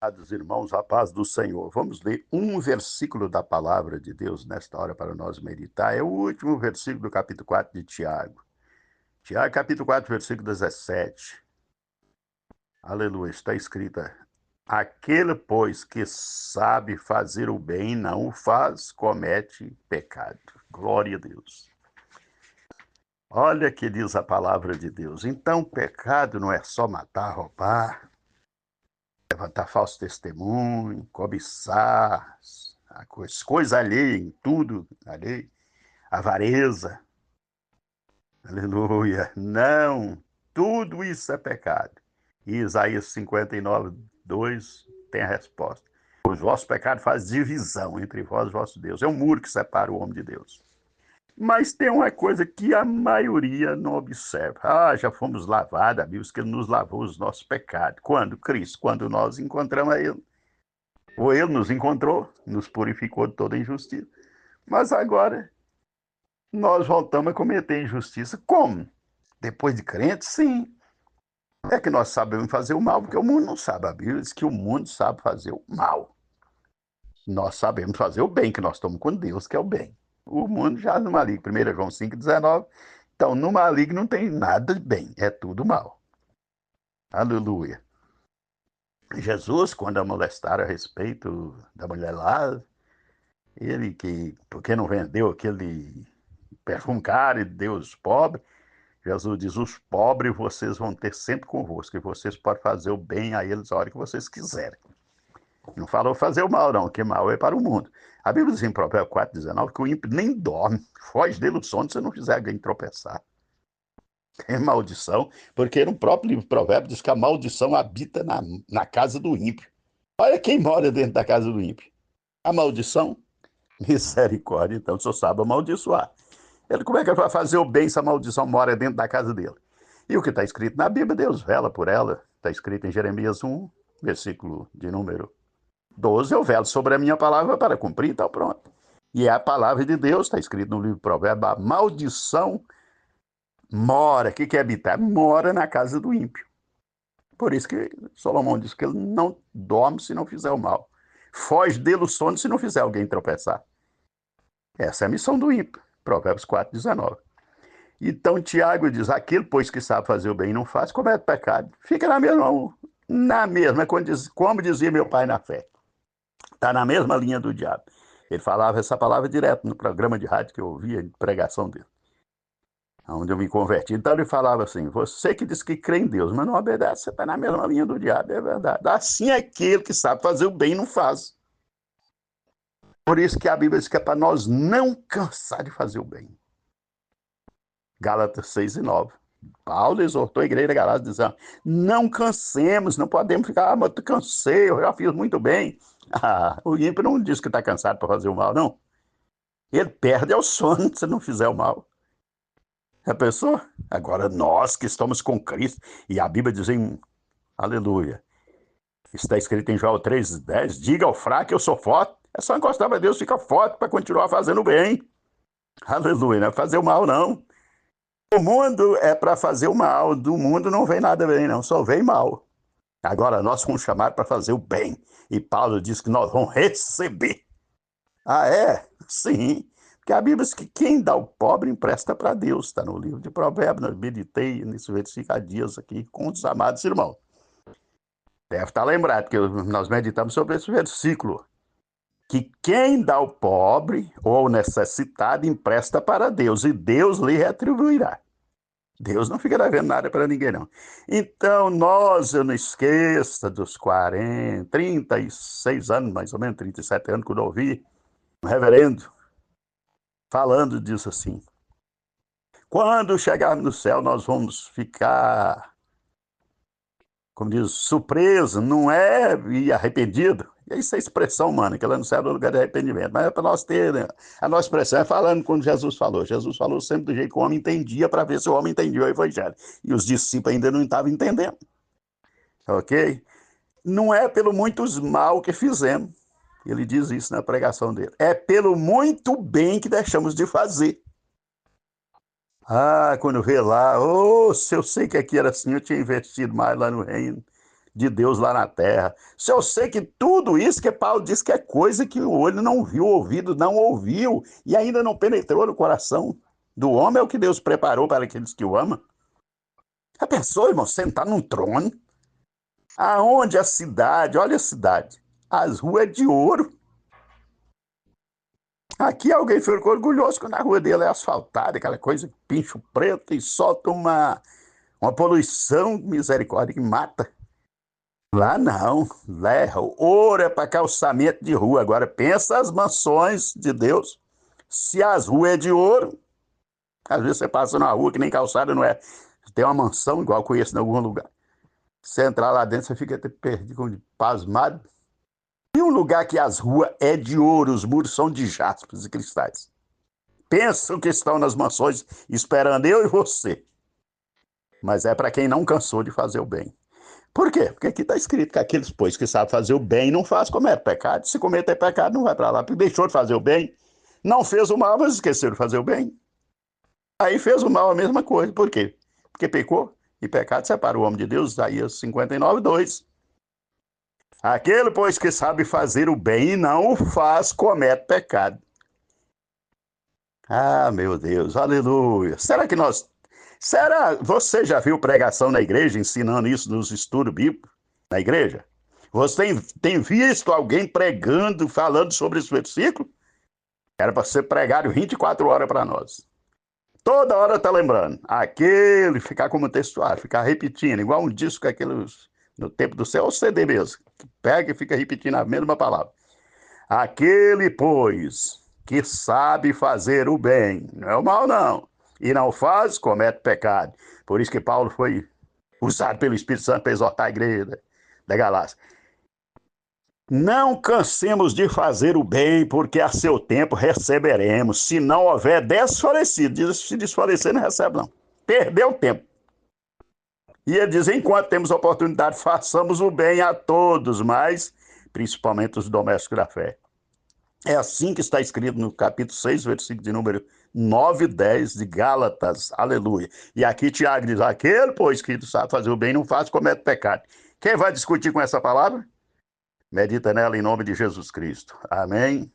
Amados irmãos, a paz do Senhor. Vamos ler um versículo da palavra de Deus nesta hora para nós meditar. É o último versículo do capítulo 4 de Tiago. Tiago, capítulo 4, versículo 17. Aleluia, está escrita: aquele, pois, que sabe fazer o bem, não o faz, comete pecado. Glória a Deus. Olha que diz a palavra de Deus. Então, pecado não é só matar, roubar, levantar falso testemunho, cobiçar, coisa alheia em tudo, alheia, avareza, aleluia. Não, tudo isso é pecado. E Isaías 59, 2 tem a resposta. Os vossos pecados fazem divisão entre vós e vosso Deus. É um muro que separa o homem de Deus. Mas tem uma coisa que a maioria não observa. Já fomos lavados, a Bíblia diz que ele nos lavou os nossos pecados. Quando? Cristo, quando nós encontramos a Ele. Ou Ele nos encontrou, nos purificou de toda injustiça. Mas agora nós voltamos a cometer injustiça. Como? Depois de crente, sim. É que nós sabemos fazer o mal, porque o mundo não sabe. A Bíblia diz que o mundo sabe fazer o mal. Nós sabemos fazer o bem, que nós estamos com Deus, que é o bem. O mundo já no maligno. 1 João 5,19. Então, no maligno não tem nada de bem, é tudo mal. Aleluia. Jesus, quando amonestaram a respeito da mulher lá, ele que, porque não vendeu aquele perfume caro e deu aos pobres, Jesus diz: os pobres vocês vão ter sempre convosco, e vocês podem fazer o bem a eles a hora que vocês quiserem. Não falou fazer o mal, não, que mal é para o mundo. A Bíblia diz em Provérbios 4,19 que o ímpio nem dorme, foge dele o sono se não fizer alguém tropeçar. É maldição, porque no próprio livro de Provérbios diz que a maldição habita na casa do ímpio. Olha quem mora dentro da casa do ímpio. A maldição, misericórdia, então o senhor sabe amaldiçoar. Ele, como é que ele vai fazer o bem se a maldição mora dentro da casa dele? E o que está escrito na Bíblia, Deus vela por ela. Está escrito em Jeremias 1, versículo de número 12, eu velo sobre a minha palavra para cumprir, então pronto. E é a palavra de Deus, está escrito no livro de Provérbios, a maldição mora, o que é habitar? Mora na casa do ímpio. Por isso que Salomão diz que ele não dorme se não fizer o mal. Foge dele o sono se não fizer alguém tropeçar. Essa é a missão do ímpio. Provérbios 4,19. Então Tiago diz: aquele, pois, que sabe fazer o bem e não faz, comete pecado. Fica na mesma, como dizia meu pai na fé. Está na mesma linha do diabo. Ele falava essa palavra direto no programa de rádio que eu ouvia, de pregação dele, onde eu me converti. Então ele falava assim: você que diz que crê em Deus, mas não obedece, você está na mesma linha do diabo, é verdade. Assim é aquele que sabe fazer o bem e não faz. Por isso que a Bíblia diz que é para nós não cansar de fazer o bem. Gálatas 6:9. Paulo exortou a igreja de Gálatas dizendo: não cansemos, não podemos ficar, mas eu cansei, eu já fiz muito bem. O ímpio não diz que está cansado para fazer o mal, não. Ele perde ao sono se não fizer o mal. Já pensou? Agora nós que estamos com Cristo, e a Bíblia diz em aleluia, está escrito em João 3,10, diga ao fraco eu sou forte. É só encostar para Deus, fica forte para continuar fazendo o bem. Aleluia, não é fazer o mal, não. O mundo é para fazer o mal, do mundo não vem nada bem, não, só vem mal. Agora nós fomos chamados para fazer o bem, e Paulo diz que nós vamos receber. Ah, é? Sim. Porque a Bíblia diz que quem dá ao pobre empresta para Deus. Está no livro de Provérbios. Eu meditei nesse versículo há dias aqui com os amados irmãos. Deve estar lembrado, porque nós meditamos sobre esse versículo. Que quem dá ao pobre ou ao necessitado empresta para Deus, e Deus lhe retribuirá. Deus não fica devendo nada para ninguém, não. Então, eu não esqueça dos 36 anos, mais ou menos, 37 anos, quando eu ouvi um reverendo falando disso assim: quando chegarmos no céu, nós vamos ficar, como diz, surpreso, não é e arrependido. Isso é expressão humana, que lá no céu é o lugar de arrependimento. Mas é para nós ter, né? A nossa expressão é falando quando Jesus falou. Jesus falou sempre do jeito que o homem entendia, para ver se o homem entendia o evangelho. E os discípulos ainda não estavam entendendo. Ok? Não é pelo muitos mal que fizemos. Ele diz isso na pregação dele. É pelo muito bem que deixamos de fazer. Quando vê lá, se eu sei que aqui era assim, eu tinha investido mais lá no reino. de Deus lá na terra. Se eu sei que tudo isso que Paulo diz que é coisa que o olho não viu, o ouvido não ouviu e ainda não penetrou no coração do homem, é o que Deus preparou para aqueles que o amam. A pessoa, irmão, sentar num trono, aonde a cidade, olha a cidade, as ruas é de ouro. Aqui alguém ficou orgulhoso quando a rua dele é asfaltada, aquela coisa, pincho preto e solta uma poluição, misericórdia, que mata. Lá não, lá é ouro é para calçamento de rua. Agora pensa as mansões de Deus. Se as ruas é de ouro, às vezes você passa na rua que nem calçada não é. Tem uma mansão igual eu conheço em algum lugar. Você entrar lá dentro, você fica até perdido, pasmado. E um lugar que as ruas é de ouro, os muros são de jaspes e cristais. Pensam que estão nas mansões esperando eu e você. Mas é para quem não cansou de fazer o bem. Por quê? Porque aqui está escrito que aqueles, pois, que sabem fazer o bem não faz comete pecado. Se cometer pecado, não vai para lá, porque deixou de fazer o bem. Não fez o mal, mas esqueceu de fazer o bem. Aí fez o mal, a mesma coisa. Por quê? Porque pecou, e pecado separa o homem de Deus, Isaías 59, 2. Aquele, pois, que sabe fazer o bem e não o faz, comete pecado. Ah, meu Deus, aleluia. Será, você já viu pregação na igreja ensinando isso nos estudos bíblicos na igreja? Você tem visto alguém pregando, falando sobre esse versículo? Era para ser pregado 24 horas para nós. Toda hora tá lembrando. Aquele, ficar como textuário, ficar repetindo, igual um disco aqueles no tempo do céu, ou CD mesmo. Pega e fica repetindo a mesma palavra. Aquele, pois, que sabe fazer o bem, não é o mal, não, e não faz, comete pecado. Por isso que Paulo foi usado pelo Espírito Santo para exortar a igreja da Galácia. Não cansemos de fazer o bem, porque a seu tempo receberemos. Se não houver desfalecido, se desfalecer, não recebe, não. Perdeu o tempo. E ele diz: enquanto temos oportunidade, façamos o bem a todos, mas principalmente os domésticos da fé. É assim que está escrito no capítulo 6, versículo de número 9 e 10 de Gálatas. Aleluia. E aqui Tiago diz: aquele, pois, que sabe fazer o bem, não faz, comete pecado. Quem vai discutir com essa palavra? Medita nela em nome de Jesus Cristo. Amém.